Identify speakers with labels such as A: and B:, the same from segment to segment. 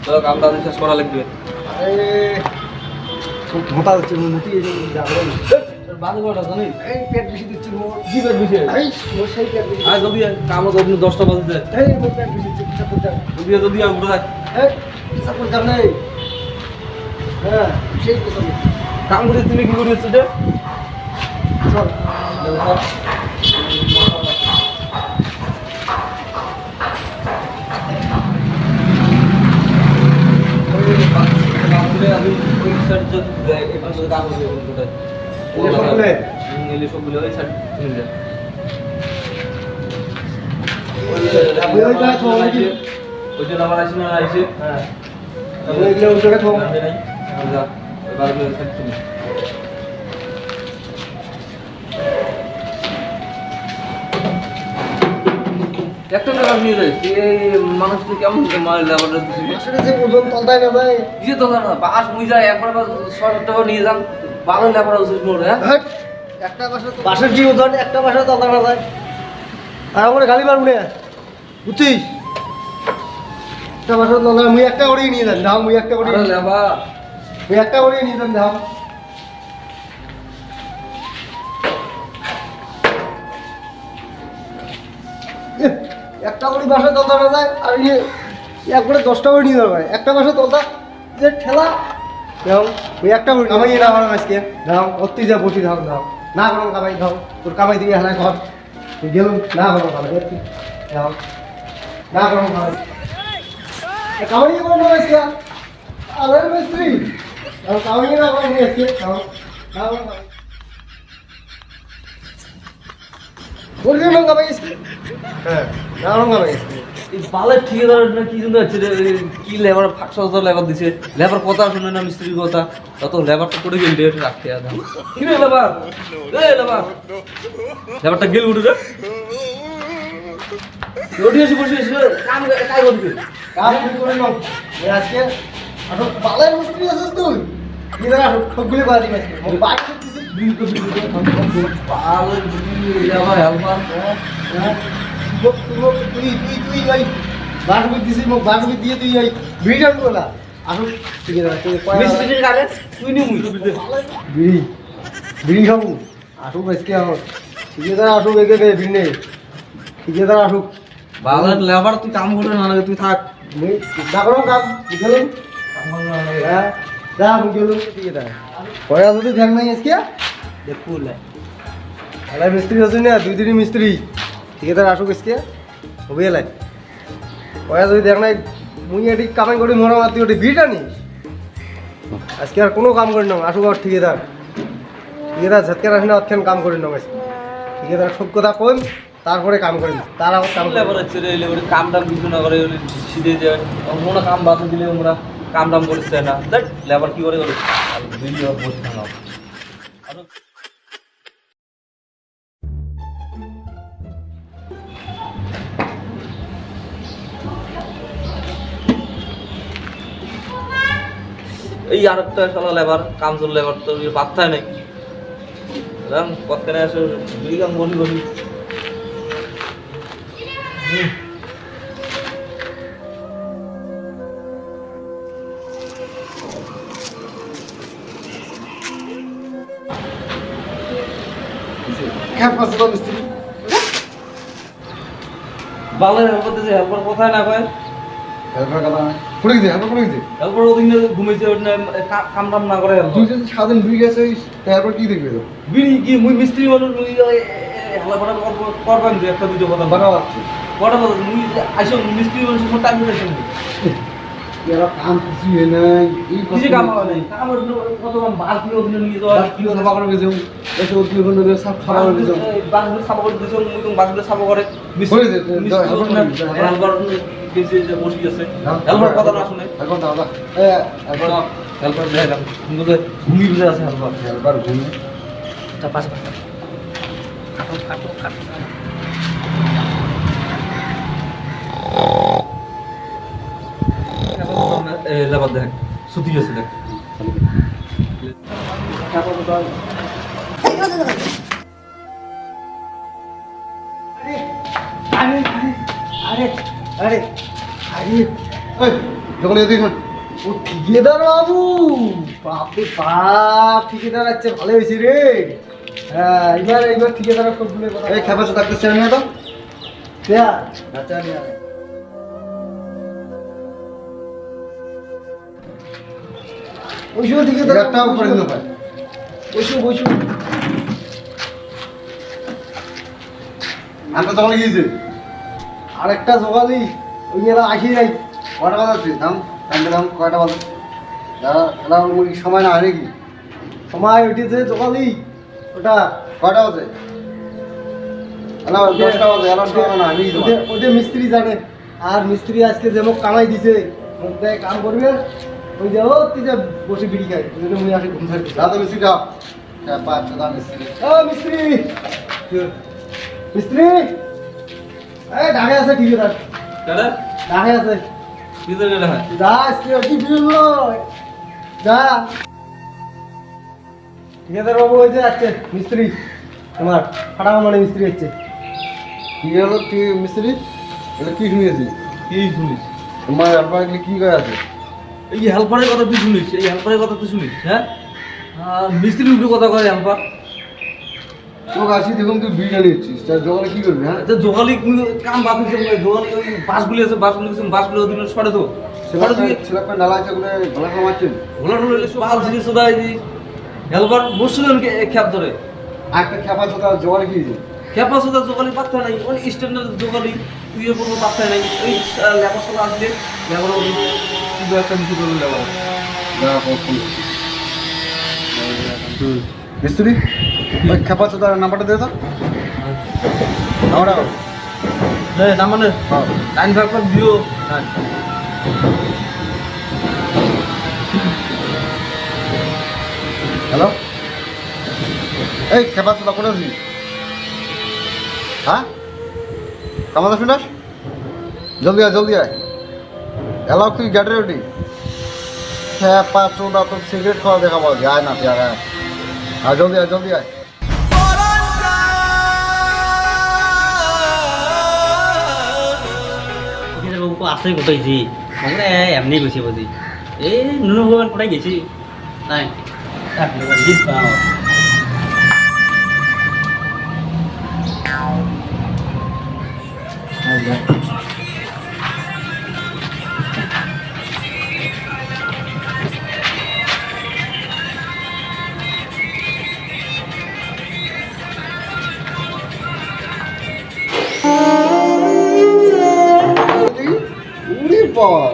A: তো কামটা শেষ করা লাগবে।
B: আরে খুব মোটা হচ্ছে মুটি এই যাবে না
A: বাজে কটা জানিস?
B: এই পেট বেশি দিচ্ছি মোর
A: কি পেট বিষয়?
B: এই মোর সেই পেট বেশি
A: আর যদি কামও তো 10টা বাজে।
B: এই মোর পেট বেশি দিচ্ছি কিছু করতে
A: যদি আমি উঠে থাক
B: এই কিছু করতে নেই হ্যাঁ সেই কিছু
A: কাম করে তুমি কি করিস এটা?
B: চল
A: আমি ওই সাইড যদি এবার যদি কাম করে কোথায়
B: সকলে
A: নিলে সবগুলো ওই সাইড নিয়ে যা। ওইটা আবার আসি না আসে
B: হ্যাঁ তাহলে এগুলো উঠে খাও
A: নাই যা এবার ওই সাইড তুমি একটা টাকা নিয়ে যাই এই মানুষটা কেমন মাল লেবারটা দিছি
B: আসলে যে ওজন তলতায় না যায়
A: দিয়ে তো না বাস মুই যায় একবার 100 টাকা নিয়ে যান ভালো লেবার উচিত মোর হ্যাঁ
B: হ্যাট একটা বাসার কি ওজন একটা বাসা তলতায় না যায় আর আমার গালি মারবো না বুঝছিস একটা বাসা তলতায় মুই একটা করে নিয়ে যান দাও মুই একটা করে
A: আরে লেবা
B: মুই একটা করে নিয়ে যান দাও একটা করে বাসা তলতা না যায় আর ইয়ে একবারে 10টা করে নিয়ে যাবে একটা বাসা তলতা যে ঠেলা দাও ওই একটা করে কামাই না আমার আজকে দাও অতি যা বসি দাও দাও না কোনো কামাই দাও তোর কামাই দিয়ে হেলাই ঘর গেলুম না কোনো কামাই দাও না কোনো কামাই কামাই কোনো না আজকে আলার মিস্ত্রি দাও কামাই না কোনো আজকে দাও না কোনো কামাই বলবি না কামাই আজকে হ্যাঁ না কোনো কামাই আজকে
A: এই বালের ঠিকাদার না কি জন্য আছে কি লেবার 500 লেবার দিছে লেবার কথা শুনে না মিস্ত্রির কথা তত লেবারটা করে গেল ডেট রাখতে আদা কি রে লেবার এই লেবার লেবারটা গেল উঠে রে রোডি এসে বসে কাম কাজ করবে
B: কাম করে নাও এই আজকে আর বালের মিস্ত্রি আছিস তুই কি জায়গা সবগুলো বাদ দিবি আজকে মই বাদ দিতেছি
A: বিল তো বালের লেবার হেলপার
B: তুই ভাই বারবি দিছি মোক বারবি দিয়ে তুই ভাই ভিডিও করলা আসো ঠিক আছে তুই
A: মিস্ত্রির কাছে তুই নি মুই বিল
B: বিড়ি বিড়ি খাবো আসো আজকে আও ঠিক আছে আসো বেগে গে বিড়ি নে ঠিক আছে আসো
A: বালের লেবার তুই কাম করে না লাগে তুই থাক
B: মই ডাকরম কাম গেলুম হ্যাঁ যা আমি গেলুম ঠিক আছে পয়সা যদি ধ্যান নাই আজকে দেখো লে আলা মিস্ত্রি আছে না দুই দিনই মিস্ত্রি ঠিক আছে আসো আজকে হবে এলাই পয়সা যদি দেখ নাই মুই এটি কামাই করি মরা মাতি ওটি ভিড়টা নি আজকে আর কোনো কাম করি না আসো ঘর ঠিক আছে ঠিক আছে ঝটকে রাখি না অতক্ষণ কাম করি না আজকে ঠিক আছে সব কথা কোন তারপরে কাম করি তার আবার কাম
A: লেবার আছে রে লেবার কাম টাম কিছু না করে সিধে যায় কোনো কাম বাদ দিলে আমরা কাম টাম করছে না দেখ লেবার কি করে ভিডিও বসে থাকা এই আরেকটা শালা লেবার কামজোর লেবার তো পাত্তাই নেই রাম কতখানে আসে দুই কাম বলি বলি
B: হ্যাঁ পাঁচ টাকা মিস্ত্রি
A: বালের হেল্পার দিছে হেল্পার কোথায় না কয়
B: হেল্পার কথা পড়ে গেছে হেল্পার পড়ে গেছে
A: হেল্পার ওদিন ঘুমাইছে কাম টাম না করে
B: তুই যদি সারাদিন বিড়ি গেছে তারপর কি দেখবি তো
A: বিড়ি কি মুই মিস্ত্রি মানুষ মুই হেল্পার করবাম যে একটা দুটো কথা
B: বানাও আছে
A: কটা কথা মুই আইসো মিস্ত্রি মানুষ সময় টাইম দিতে
B: এরা কাম কিছু হয় নাই এই
A: কিছু কাম হয় নাই কাম কত কাম বাস নিয়ে ওদিন নিয়ে যাওয়া
B: কি কথা বাগানো গেছে এসে ওই কি হলো সব খারাপ হয়ে গেছে
A: বাসগুলো সাফা করে দিছো মুই তো বাসগুলো সাফা করে হেল্পার কিছু যে বসে গেছে হেল্পার কথা না শুনে
B: এখন দাদা এখন
A: হেল্পার দেখাম কিন্তু ঘুমি বুঝে আছে হেল্পার
B: হেল্পার ঘুম
A: তা পাশে পাশে কাটো কাটো লেবার দেখ সুতি গেছে দেখ
B: আরে আরে আরে আরে আরে যখন এদিকে শোন ও ঠিকাদার বাবু, বাপরে বাপ, ঠিকাদার আছে, ভালো হয়েছে রে। হ্যাঁ, এইবার ঠিকাদার সবগুলো কথা। এই খেপা থাকতে চাই না তো আচ্ছা নিয়ে আয়। বসু ঠিকাদার একটা করে দিল ভাই, বসু আমরা তখন গিয়েছে আরেকটা সকালই ওই এলা আসি নাই। কটা বাজাচ্ছে দাম দাম কয়টা বাজে? দাদা খেলা সময় না হয় নাকি? সময় উঠেছে সকালই, ওটা কয়টা বাজে? দশটা বাজে, ওটা মিস্ত্রি জানে। আর মিস্ত্রি আজকে যেমন কামাই দিছে, মুখ দেয় কাম করবে, ওই যে ও তুই যে বসে বিড়ি খাই, ওই জন্য মুই আসে ঘুম থাকছি। দাদা মিস্ত্রিটা মিস্ত্রি মিস্ত্রি এই ঢাকা আছে, ঠিক আছে ঢাকা আছে, যা আজকে কি বিল নয় যা। ঠিকাদার বাবু ওই যে যাচ্ছে মিস্ত্রি, তোমার ফাটামা মানে মিস্ত্রি হচ্ছে। কি হলো কি মিস্ত্রি? এটা কি শুনেছি?
A: কি শুনিস?
B: তোমার হেল্পার কি করে আছে?
A: এই হেল্পারের কথা তুই শুনিস? এই হেল্পারের কথা তুই শুনিস? হ্যাঁ, মিস্ত্রির উপরে কথা কয় হেল্পার।
B: তোকে আসি দেখুন তুই বিরিয়ানি নিচ্ছিস, তার জোগাড়ে কি করবি? হ্যাঁ,
A: জোগালি কাম বাদ দিচ্ছে, জোগালি ওই বাসগুলি আছে, বাসগুলো ওদিন সরে তো
B: ছেলেপে নালা আছে ওখানে ঘোলা ফোলা মারছেন।
A: ঘোলা টোলা বাল জিনিস ওদা হেল্পার বসছিলেন খ্যাপ ধরে।
B: আর একটা খেপা চোখা জোগাড়ে কি হয়েছে?
A: খ্যাপা সোদা জোগালি পাত্তা নাই, ওই স্ট্যান্ডার্ড জোগালি তুইও কোনো পাত্তা নাই। ওই লেবার সলা আসলে লেবার কিন্তু একটা কিছু করবে লেবার।
B: মিস্ত্রি ওই খেপা চোখার নাম্বারটা দে তো।
A: না মানে 95509।
B: হ্যালো, এই খেপা চোখা কোথায় আছিস? হ্যাঁ, কামাতে শুনাস? জলদি আয় এলাও, তুই গেটে রেডি। খেপা চোখা তোর সিগারেট খাওয়া দেখা পাওয়া যায় না, তুই আর জলদি আয়।
C: বাবু আসে কোথায় জি আমরা এমনি গেছি বুঝি এই নুনু ভগবান কোথায় গেছি নাই
B: উড়ি বাবা,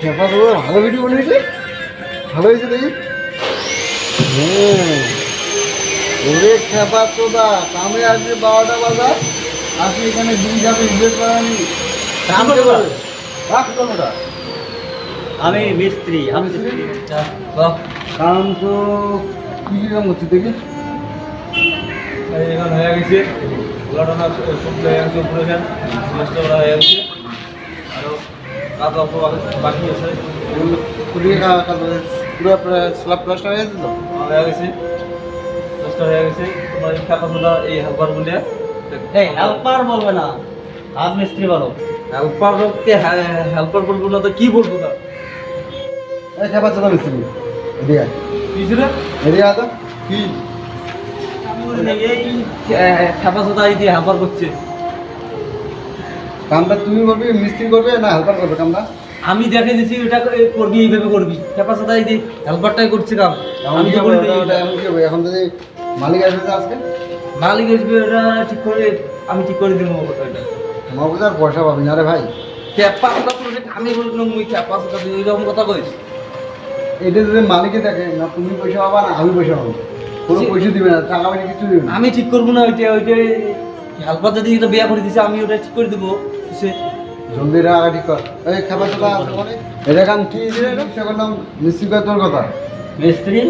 B: খেপা তো ভালো ভিডিও বানিয়েছে, ভালো হয়েছে দেখি। ওরে খেপা তো দা কামে আসবে 12টা বাজার, আসি এখানে দুই যাবে ইনভেস্ট করানি কোনোটা।
C: আমি মিস্ত্রি
B: কাম তো কি কাম করছি দেখি।
A: এখানে হয়ে গেছে ঘোলাটোনা সব হয়ে গেছে, উপরে ফ্যান ওরা হয়ে গেছে, আরও কাজ অল্প বাকি আছে।
B: পুরো স্ল্যাব প্লাস্টার হয়ে গেছে তো
A: হয়ে গেছে, চেষ্টা হয়ে গেছে। তোমার খেপা সোদা এই হেল্পার বলে
C: এই হেল্পার বলবে না, রাজ মিস্ত্রি বলো।
A: হেল্পারকে হেল্পার বলবো না তো কি বলবো? না
B: এই খেপা চোদা মিস্ত্রি এদিকে
A: কি ছিল
B: এদিকে তো কি
A: এই খেপা সোদা এই দিয়ে হেল্পার করছে।
B: কামটা তুমি করবে, মিস্ত্রি করবে না হেল্পার করবে কামটা?
A: আমি দেখে দিছি ওটা করবি, এইভাবে করবি। খেপা সোদা এই দিয়ে হেল্পারটাই করছে কাম। আমি তো বলি
B: এখন যদি মালিক আসবে আজকে,
A: মালিক আসবে ওটা ঠিক করে, আমি ঠিক করে দিব ওটা।
B: মগজার পয়সা পাবি না রে ভাই।
A: খেপা সোদা করে আমি বললাম মুই খেপা সোদা দিয়ে এইরকম কথা কইস।
B: এটা যদি মালিকে দেখে না, তুমি পয়সা পাবা না আমি পয়সা পাবো, কোনো পয়সা দিবে না, টাকা পয়সা কিছু দিবে না।
A: আমি ঠিক করবো না ওইটা হেল্পার যদি এটা বিয়া করে দিছে আমি ওটা ঠিক করে দেবো।
B: জলদি টাকা ঠিক কর। এই খাবার তো এটা কাম কি সে করলাম মিস্ত্রি কর তোর কথা।
C: মিস্ত্রি?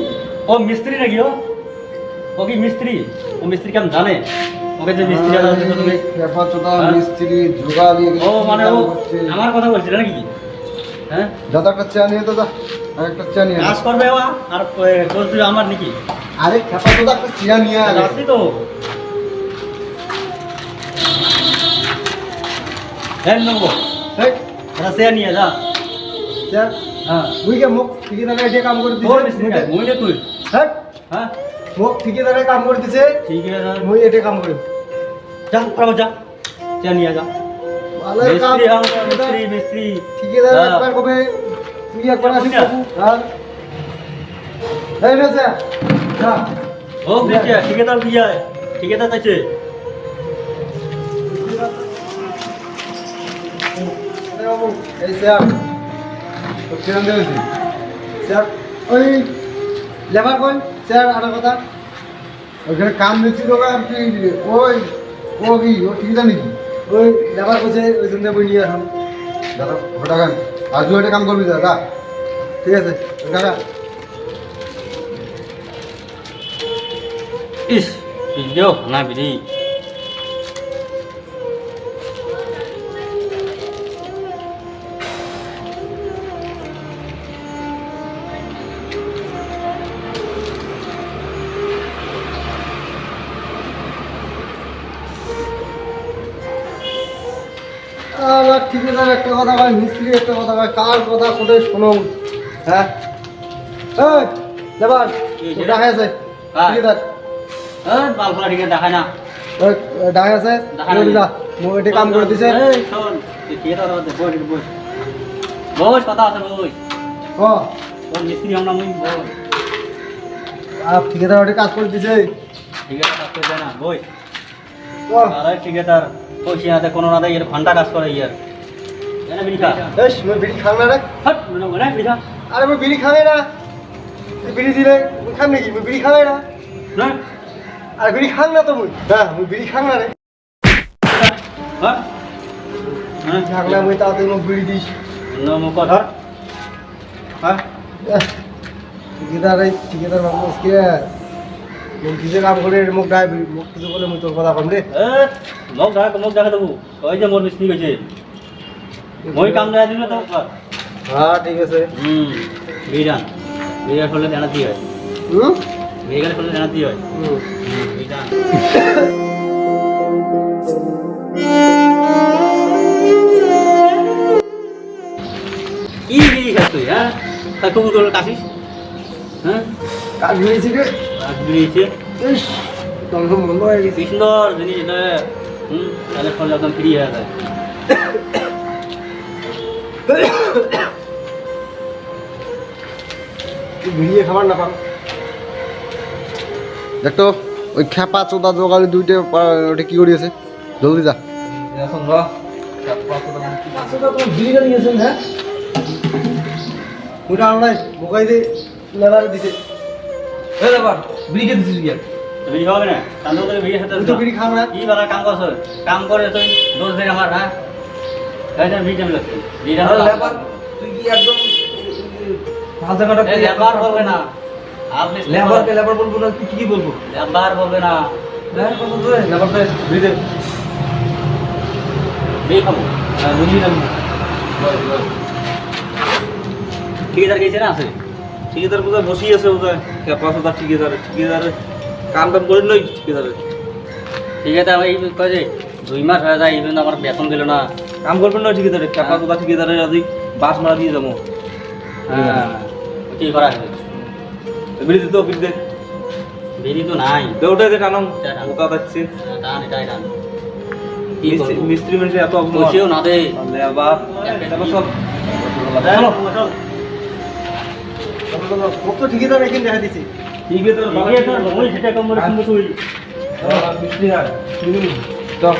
C: ও মিস্ত্রি নাকি? ও কি মিস্ত্রি? ও মিস্ত্রি কেমন জানে? ওকে যে মিস্ত্রি তুমি
B: ব্যাপার তো মিস্ত্রি জোগাড় দিয়ে
C: ও মানে ও আমার কথা বলছিল নাকি? হ্যাঁ,
B: যত একটা চেয়ার নিয়ে তো আর একটা চা নিয়ে
C: কাজ করবে ওয়া আর দোষ দিবে আমার নাকি
B: আরে খেপা তো একটা চিরা নিয়ে আয়
C: আসছি তো এই নেবো
B: এই
C: এটা সে নিয়ে যা
B: স্যার
C: হ্যাঁ
B: তুই কে মুখ ঠিকাদারে এটা কাম করে
C: তোর
B: দিছিস
C: মিস্ত্রি মুই নে তুই
B: হ্যাঁ
C: হ্যাঁ
B: মুখ ঠিকাদারে কাম করে দিছে
C: ঠিক আছে
B: মুই এটা কাম করি
C: যা প্রভু যা সে নিয়ে যা
B: ভালো কাম
C: মিস্ত্রি আমার মিস্ত্রি মিস্ত্রি
B: ঠিকাদার
C: হ্যাঁ।
B: একবার কবে তুই একবার আসিস
C: বুঝা।
B: বাবু হ্যাঁ এই রে স্যার যা
C: ও দেখে ঠিকাদার দিয়ে ঠিকাদার আছে
B: আরে বাবু এই স্যার তো কিরম দেবেছি স্যার ওই লেবার কোন স্যার আর কথা ওখানে কাম দিচ্ছি তো আর কি ওই ও কি ও ঠিকাদার নাকি ওই লেবার কোছে ওই জন্য বই নিয়ে আসুন দাদা ওটা গান আজ তুই এটা কাম করবি দাদা ঠিক আছে দাদা
C: ইস ভিডিও না বিড়ি
B: আর ঠিকাদার একটা কথা কয় মিস্ত্রি একটা কথা কয় কার কথা কোথায় শোনো হ্যাঁ এই লেবার ওটা আছে
C: হ্যাঁ।
B: ঠিকাদার
C: বাল ফলা ঠিক দেখায় না
B: ওই ডাই আছে
C: দেখা
B: ওই
C: নাই।
B: যা মো এটা কাম করে দিছে
C: এই শোন তুই কে তোর মধ্যে বস বস বস কথা আছে বস
B: ও
C: তোর মিস্ত্রি আমরা মুই বস
B: আর ঠিকাদার ওটা কাজ করে দিছে
C: ঠিক আছে কাজ করবে না বই
B: ও
C: আরে ঠিক আছে তার পয়সা না দেয় কোনো না দেয় এর ঘন্টা কাজ করে ইয়ার এনে বিড়ি খা
B: এস মই বিড়ি খাং না রে
C: হট মনে মনে বিড়ি খা
B: আরে মই বিড়ি খাঙে না তুই বিড়ি দিলে মই খাম নাকি মই বিড়ি খাঙে না
C: না
B: আর বিড়ি খাং না তো মই হ্যাঁ মই বিড়ি খাং না রে
C: হ্যাঁ হ্যাঁ
B: খাং না মই তাতে মোক বিড়ি দিস
C: না মুখ ধর হ্যাঁ
B: ঠিকাদার বাবু আজকে মোক কিছু কাম করে মোক ডাই মোক কিছু বলে মই তোর কথা কম রে
C: এ মোক দেখা দেবো ওই যে মোর মিস্ত্রি কইছে মই কাম দেয়া দিলে তো
B: হ্যাঁ ঠিক আছে
C: বিড়ান বিড়ান ফলে জানা দিয়ে হয়
B: হুম
C: বিড়ান ফলে জানা দিয়ে হয়
B: হুম
C: বিড়ান কি বিড়ি খাস তুই হ্যাঁ তা কবুল করে কাশিস হ্যাঁ
B: কাজ হয়েছে রে
C: কাজ বিড়িয়েছে
B: ইস তখন মন হয়ে গেছে
C: কি সুন্দর জিনিস এটা তাহলে ফলে একদম ফ্রি হয়ে যায়
B: ভিড়িয়ে খাবার না পান দেখতো ওই খেপা চোদা জোগালি দুইটা ওটা কি করিয়েছে জলদি যা
A: এখন র বিড়ি গাড়ি গেছেন হ্যাঁ
B: ওটা অনলাইন মোকাই দিয়ে লেবারে দিছে
A: এই লেবার বিড়ি কে দিছিস গিয়া
C: বিড়ি খাবে না তাহলে তোর বিড়ি খেতে
B: তুই তো বিড়ি খাও না
C: কি বালা কাম করছ কাম করে তুই দোষ দে আমার হ্যাঁ এই যে বিড়ি টাইম লাগছে বিড়ি
A: আরে লেবার তুই কি একদম হাজার কাটা
C: লেবার বলবে না আপনি
A: লেবার বলবো না তুই কি বলবো
C: লেবার বলবে না
A: লেবার কথা তো লেবার তো বিড়ি দে
C: বিড়ি খাবো
A: হ্যাঁ বুঝি না
C: ঠিকাদার গেছে না আছে
A: ঠিকাদার বোধহয় বসি আছে বোধহয় পাঁচ হাজার ঠিকাদার কাম টাম করে নই ঠিকাদার
C: ঠিকাদার এই কয় যে 2 মাস হয়ে যায় ইভেন আমার বেতন দিল না
A: কাম করবেন না ঠিকাদারে পাঁচ হাজার ঠিকাদারে যদি বাস মারা দিয়ে যাবো
C: হ্যাঁ কি করা হবে
A: বিড়ি দিতে বিড়ি দে
C: বিড়ি তো নাই
A: ওটাই দে টানাম
C: টান।
A: বোকা পাচ্ছে
C: টান এটাই টান কি করবো?
A: মিস্ত্রি মানুষের এত অপমান
C: বসেও না দে
A: লেবার চলো সব
C: চলো
B: মোক তো ঠিকাদার এখানে দেখা দিছে
A: ঠিক আছে
C: ঠিকাদার ওই সেটা কম করে শুনবো তুই
A: মিস্ত্রি আর চল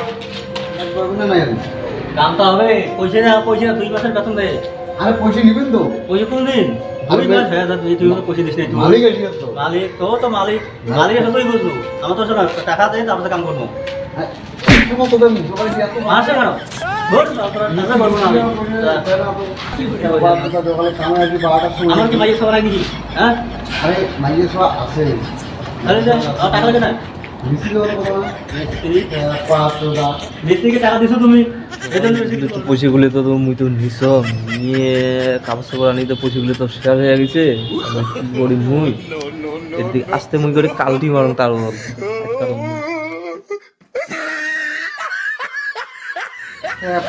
B: একবার না নাই
C: কামটা হবে পয়সা না 2 মাসের বেতন দে
B: আরে পয়সা নিবেন তো
C: পয়সা কোন দিন 2 মাস হয়ে যায় তুই পয়সা দিস না
B: মালিক এসে তো
C: মালিক তো মালিক মালিক এসে তুই বুঝবো আমার তো শোনা টাকা দেয় তারপরে কাম করবো
B: তোমার তো দেন সবাই কি এত
C: মাসে কেন বল তারপরে টাকা করবো না আমি
B: দোকানে কামে আসি 12টার সময়
C: আমার কি মাইক সবার নাকি হ্যাঁ
B: আরে মাইয়ে সব আছে
C: আরে যা টাকা লাগে না
B: মিস্ত্রি কথা বলো না
C: মিস্ত্রি
B: 5 টাকা
C: মিস্ত্রিকে টাকা দিছো তুমি এই জন্য বেশি
A: তো পয়সাগুলো তো মুই তো নিছ নিয়ে কাপড় সাপড় আনি তো পয়সাগুলো তো শেয়ার হয়ে গেছে আমি কি করি মুই এদিকে আসতে মুই করে কালটি মারুন তার উপর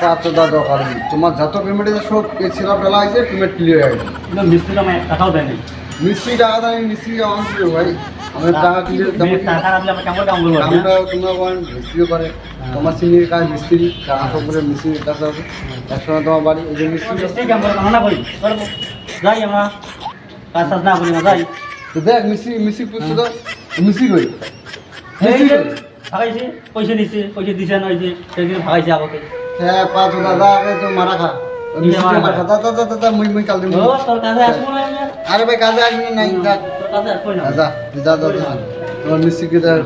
B: পাঁচশো টাকা দরকার নেই তোমার যত পেমেন্ট আছে সব ছেলা ফেলা হয়েছে পেমেন্ট ক্লিয়ার হয়ে গেছে
C: কিন্তু মিস্ত্রি আমার এক টাকাও দেয় নাই
B: মিস্ত্রি টাকা দেয় মিস্ত্রি আমার কি ভাই আমার টাকা ক্লিয়ার
C: টাকা রাখলে আমরা কেমন কাম করবো
B: আমরা তোমরা বলেন মিস্ত্রিও করে তোমার সিনিয়র কাজ মিস্ত্রি টাকা সব করে মিস্ত্রির কাছে আছে একসঙ্গে তোমার বাড়ি এই যে মিস্ত্রি
C: মিস্ত্রি কাম করে না করি যাই আমরা কাজ টাজ না করি না যাই
B: তো দেখ মিস্ত্রি মিস্ত্রি পুষছে তো মিস্ত্রি কই
C: এই
B: মিস্ত্রি
C: যে
B: কই
C: ভাগাইছে পয়সা দিছে পয়সা দিছে না ওই যে সেদিন ভাগাইছে আমাকে
B: হ্যাঁ পাঁচশো দাদা আগে তো মারা খা মিস্ত্রি মারা খা দাদা দাদা দাদা মুই মুই কাল দিন
C: ও তোর কাছে আসবো না আমি আর।
B: আরে ভাই কাজে আসবি নাই দেখ
C: তোর কাছে আসবো না
B: যা যা যা যা তোমার মিস্ত্রিকে দেখ